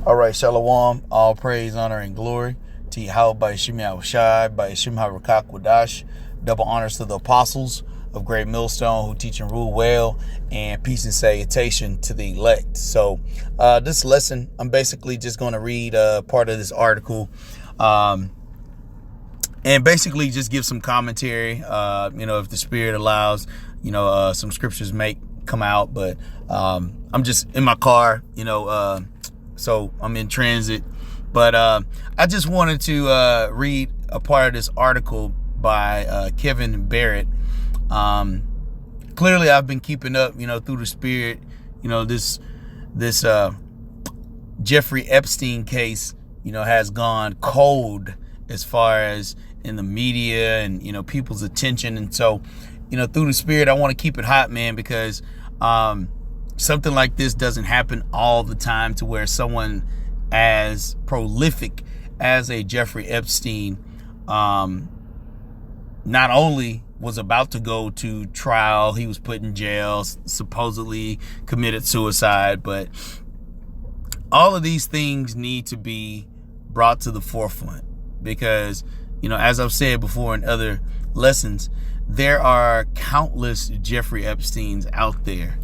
All right, Shalom, all praise, honor, and glory to Yahweh by Yashim Yahushai, by Yashim HaRakak Wadash. Double honors to the apostles of Great Millstone who teach and rule well, and peace and salutation to the elect. So this lesson, I'm basically just going to read part of this article and basically just give some commentary, if the Spirit allows, some scriptures may come out, but I'm just in my car, so I'm in transit. But I just wanted to read a part of this article by Kevin Barrett. Clearly, I've been keeping up, through the Spirit, this Jeffrey Epstein case, has gone cold as far as in the media and, people's attention. And so, through the Spirit, I want to keep it hot, man, because something like this doesn't happen all the time, to where someone as prolific as a Jeffrey Epstein not only was about to go to trial, he was put in jail, supposedly committed suicide, but all of these things need to be brought to the forefront because, as I've said before in other lessons, there are countless Jeffrey Epsteins out there.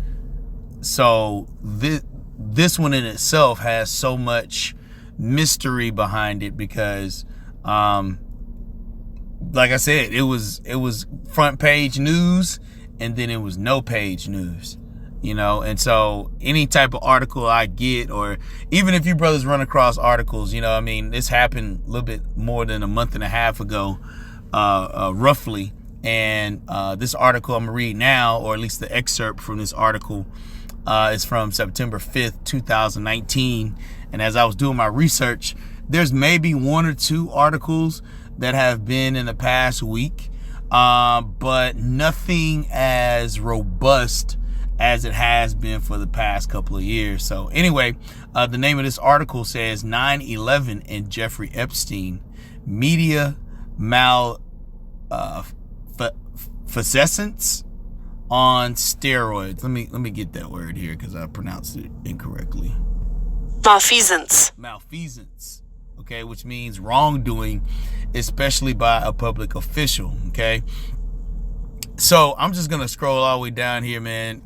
So this one in itself has so much mystery behind it because, like I said, it was front page news and then it was no page news, and so any type of article I get, or even if you brothers run across articles, this happened a little bit more than a month and a half ago, roughly. And this article I'm gonna read now, or at least the excerpt from this article, is from September 5th, 2019. And as I was doing my research, there's maybe one or two articles that have been in the past week, but nothing as robust as it has been for the past couple of years. So anyway, the name of this article says 9/11 and Jeffrey Epstein, media malfeasance on steroids. Let me get that word here because I pronounced it incorrectly. Malfeasance. Okay, which means wrongdoing, especially by a public official. Okay, so I'm just gonna scroll all the way down here, man.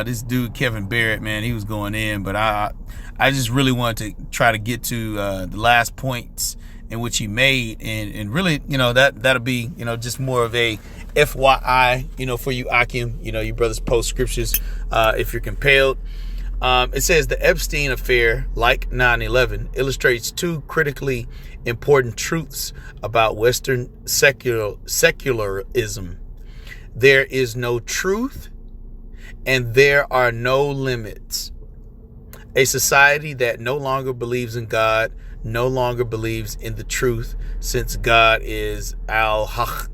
This dude Kevin Barrett, man, he was going in, but I just really wanted to try to get to the last points in which he made, and really, that'll be, just more of a FYI, for you Akim, you brothers post scriptures if you're compelled. It says the Epstein affair, like 9/11, illustrates two critically important truths about Western secularism. There is no truth and there are no limits. A society that no longer believes in God no longer believes in the truth, since God is al-haq,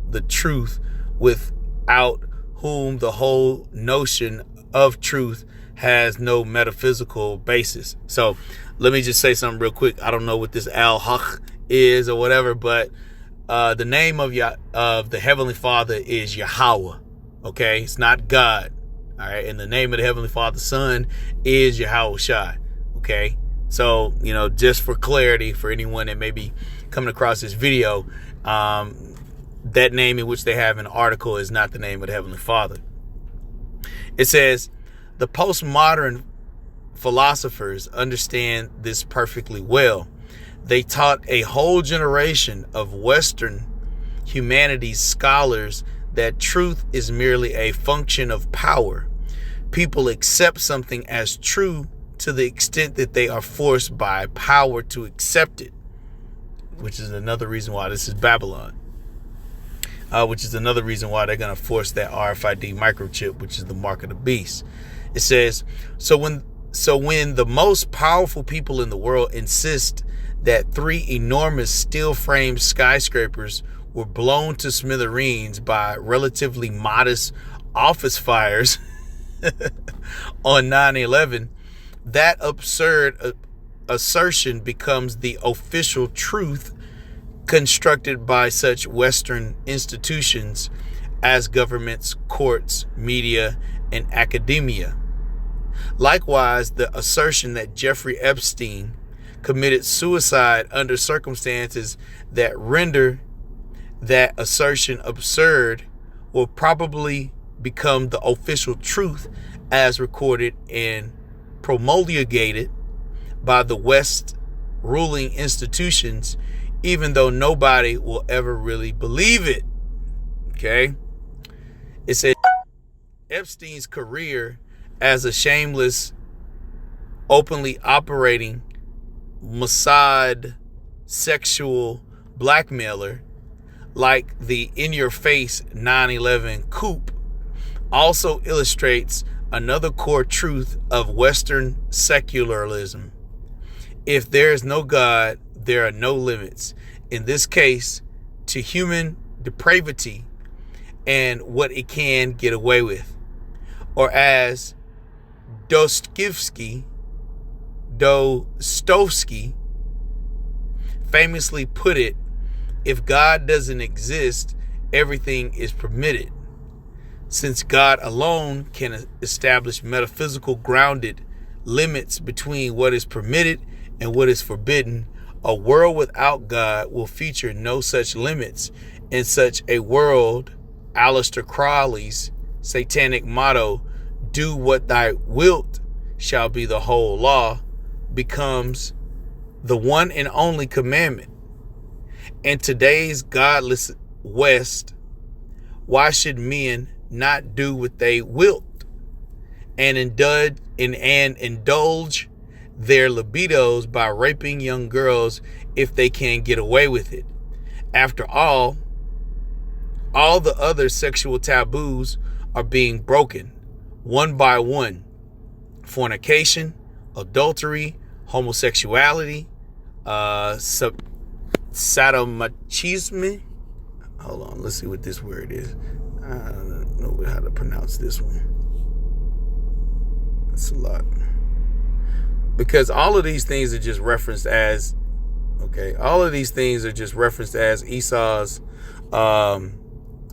the truth, without whom the whole notion of truth has no metaphysical basis. So let me just say something real quick. I don't know what this al-haq is or whatever, but the name of the Heavenly Father is Yahweh. Okay, it's not God. All right, and the name of the Heavenly Father Son is Yahushai. Okay, so just for clarity, for anyone that may be coming across this video, that name in which they have an article is not the name of the Heavenly Father. It says the postmodern philosophers understand this perfectly well. They taught a whole generation of Western humanities scholars that truth is merely a function of power. People accept something as true to the extent that they are forced by power to accept it, which is another reason why this is Babylon, which is another reason why they're going to force that RFID microchip, which is the mark of the beast. It says, so when the most powerful people in the world insist that 3 enormous steel-framed skyscrapers were blown to smithereens by relatively modest office fires on 9/11, that absurd assertion becomes the official truth constructed by such Western institutions as governments, courts, media, and academia. Likewise, the assertion that Jeffrey Epstein committed suicide under circumstances that render that assertion absurd will probably become the official truth as recorded and promulgated by the West ruling institutions, even though nobody will ever really believe it. Okay? It says Epstein's career as a shameless, openly operating Mossad sexual blackmailer, like the in-your-face 9/11 coup, also illustrates another core truth of Western secularism. If there is no God, there are no limits. In this case, to human depravity and what it can get away with. Or as Dostoevsky famously put it, if God doesn't exist, everything is permitted. Since God alone can establish metaphysical grounded limits between what is permitted and what is forbidden, a world without God will feature no such limits. In such a world, Aleister Crowley's satanic motto, "Do what thou wilt shall be the whole law," becomes the one and only commandment. In today's godless West, why should men not do what they wilt and indulge their libidos by raping young girls if they can get away with it? After all the other sexual taboos are being broken one by one. Fornication, adultery, homosexuality, sadomachism. Hold on, let's see what this word is. I don't know how to pronounce this one. That's a lot. Because all of these things are just referenced as, Esau's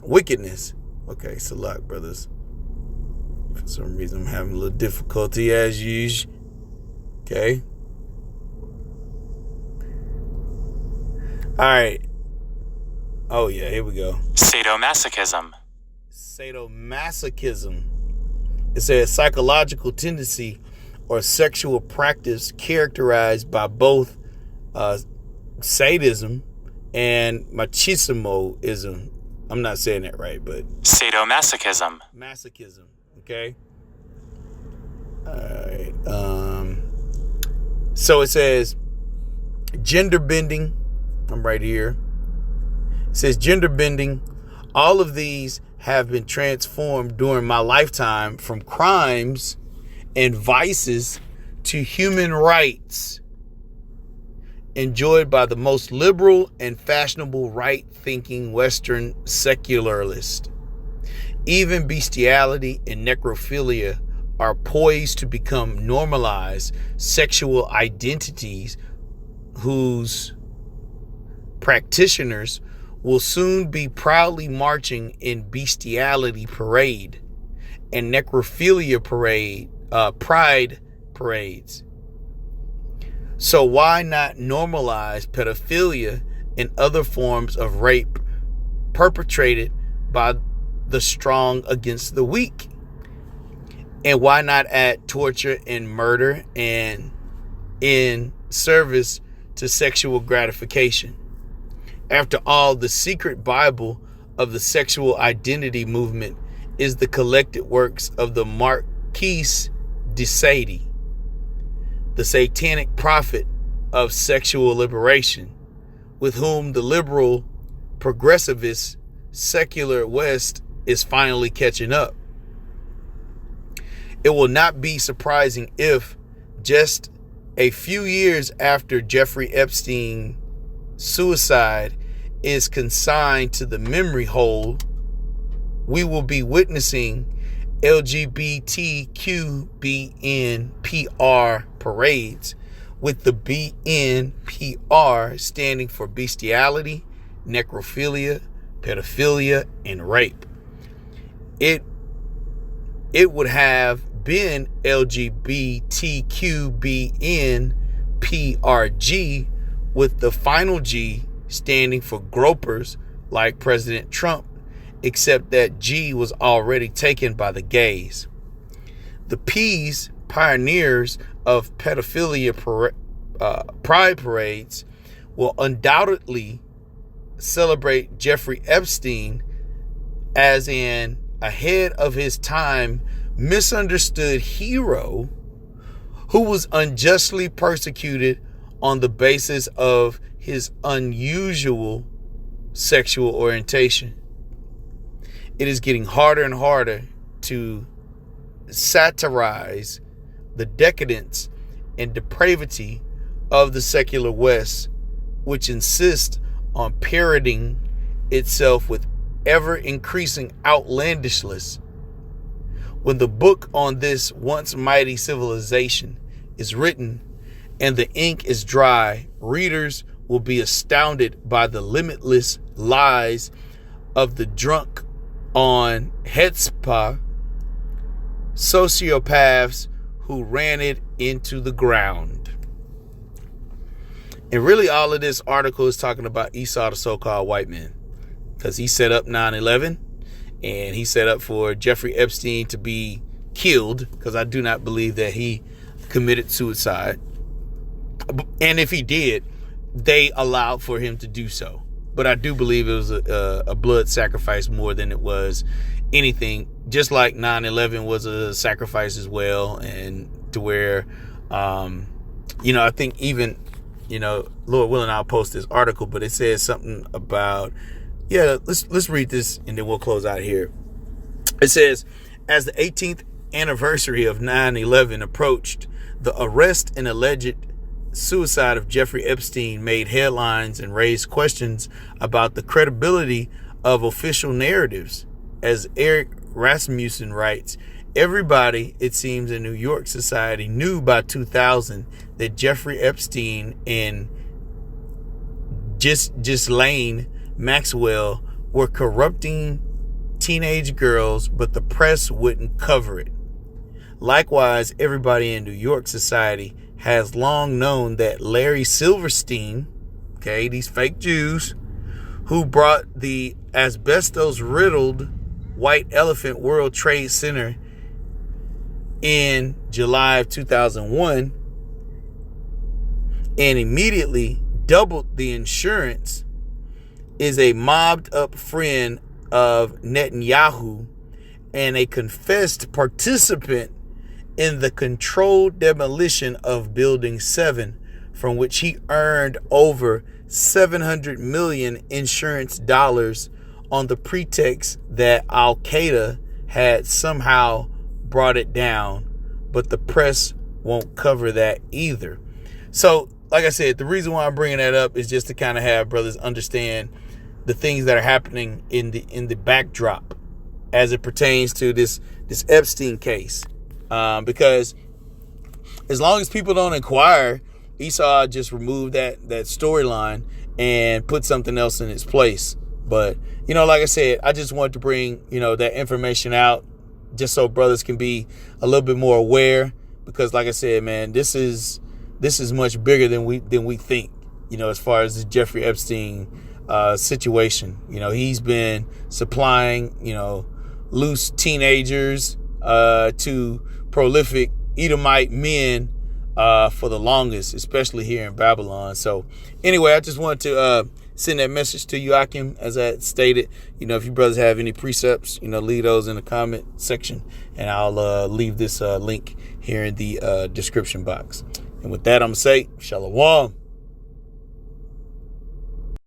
wickedness. Okay, Salak, brothers. For some reason, I'm having a little difficulty as usual. Okay. All right. Oh, yeah, here we go. Sadomasochism. It says psychological tendency or sexual practice characterized by both sadism and machismoism. I'm not saying that right, but sadomasochism. Masochism. Okay. All right. So it says gender bending. I'm right here. It says gender bending. All of these have been transformed during my lifetime from crimes and vices to human rights enjoyed by the most liberal and fashionable right-thinking Western secularists. Even bestiality and necrophilia are poised to become normalized sexual identities whose practitioners will soon be proudly marching in bestiality parade and necrophilia pride parades. So why not normalize pedophilia and other forms of rape perpetrated by the strong against the weak? And why not add torture and murder and in service to sexual gratification? After all, the secret Bible of the sexual identity movement is the collected works of the Marquis de Sade, the satanic prophet of sexual liberation, with whom the liberal, progressivist, secular West is finally catching up. It will not be surprising if, just a few years after Jeffrey Epstein's suicide is consigned to the memory hole, we will be witnessing LGBTQBNPR parades, with the BNPR standing for bestiality, necrophilia, pedophilia, and rape. It would have been LGBTQBNPRG, with the final G standing for gropers like President Trump, except that G was already taken by the gays. The P's, pioneers of pedophilia pride parades, will undoubtedly celebrate Jeffrey Epstein as an ahead of his time misunderstood hero who was unjustly persecuted on the basis of his unusual sexual orientation. It is getting harder and harder to satirize the decadence and depravity of the secular West, which insists on parroting itself with ever increasing outlandishness. When the book on this once mighty civilization is written and the ink is dry, readers will be astounded by the limitless lies of the drunk on Hetzpah sociopaths who ran it into the ground. And really all of this article is talking about Esau, the so-called white man, because he set up 9/11 and he set up for Jeffrey Epstein to be killed, because I do not believe that he committed suicide. And if he did, they allowed for him to do so. But I do believe it was a blood sacrifice more than it was anything, just like 9/11 was a sacrifice as well. And to where, I think even, Lord willing, I'll post this article, but it says something about, let's read this and then we'll close out here. It says, as the 18th anniversary of 9/11 approached, the arrest and alleged suicide of Jeffrey Epstein made headlines and raised questions about the credibility of official narratives. As Eric Rasmussen writes, everybody, it seems, in New York society knew by 2000 that Jeffrey Epstein and Ghislaine Maxwell were corrupting teenage girls, but the press wouldn't cover it. Likewise, everybody in New York society has long known that Larry Silverstein, these fake Jews, who brought the asbestos-riddled White Elephant World Trade Center in July of 2001 and immediately doubled the insurance, is a mobbed-up friend of Netanyahu and a confessed participant in the controlled demolition of Building 7, from which he earned over $700 million insurance dollars on the pretext that Al-Qaeda had somehow brought it down, but the press won't cover that either. So, like I said, the reason why I'm bringing that up is just to kind of have brothers understand the things that are happening in the backdrop as it pertains to this Epstein case. Because as long as people don't inquire, Esau just removed that storyline and put something else in its place. But, like I said, I just wanted to bring, that information out just so brothers can be a little bit more aware, because like I said, man, this is much bigger than we think, as far as the Jeffrey Epstein situation. He's been supplying, loose teenagers to prolific Edomite men for the longest, especially here in Babylon. So anyway, I just wanted to send that message to you, Akim, as I stated. If you brothers have any precepts, leave those in the comment section, and I'll leave this link here in the description box. And with that, I'm going to say, Shalom.